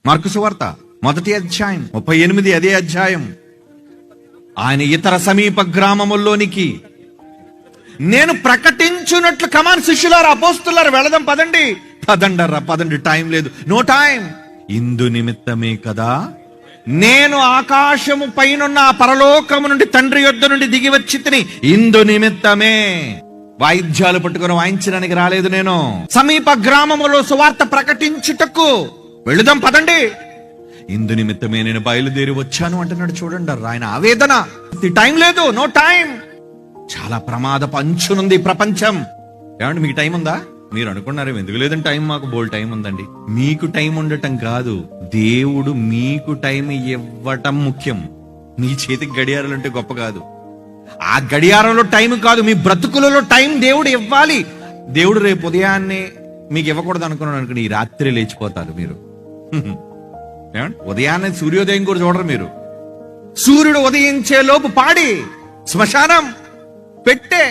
Mark సువార్త 1వ అధ్యాయం 38 అదే అధ్యాయం. ఆయన ఇతర సమీప గ్రామముల్లోనికి నేను ప్రకటించున్నట్లు, కమాన్ శిష్యులారా, అపోస్తులారా, వెళదాం, పదండి పదండర్రా, పదండి, టైం లేదు, నో టైం. ఇందు నిమిత్తమే కదా నేను ఆకాశము పైనున్న ఆ పరలోకము నుండి తండ్రి యొద్ద నుండి దిగి వచ్చి తిని. ఇందు నిమిత్తమే. వాయిద్యాలు పట్టుకుని వాయించడానికి రాలేదు నేను. సమీప గ్రామములో సువార్త ప్రకటించుటకు వెళుదాం పదండి. ఇందు నిమిత్తమే నేను బయలుదేరి వచ్చాను అంటున్నాడు. చూడండి ఆయన ఆవేదన. టైం లేదు, నో టైం. చాలా ప్రమాదపు అంచునుంది ప్రపంచం. ఏమంటే మీకు టైం ఉందా? మీరు అనుకున్నారు ఎందుకు లేదని, టైం మాకు బోల్ టైం ఉందండి. మీకు టైం ఉండటం కాదు, దేవుడు మీకు టైం ఇవ్వటం ముఖ్యం. మీ చేతికి గడియారాలు అంటే గొప్ప కాదు, ఆ గడియారంలో టైం కాదు, మీ బ్రతుకులలో టైం దేవుడు ఇవ్వాలి. దేవుడు రేపు ఉదయాన్నే మీకు ఇవ్వకూడదు అనుకున్నాను అనుకుని ఈ రాత్రి లేచిపోతారు మీరు. ఉదయాన్నే సూర్యోదయం కూడా చూడరు మీరు. సూర్యుడు ఉదయించే లోపు పాడి శ్మశానం పెట్టే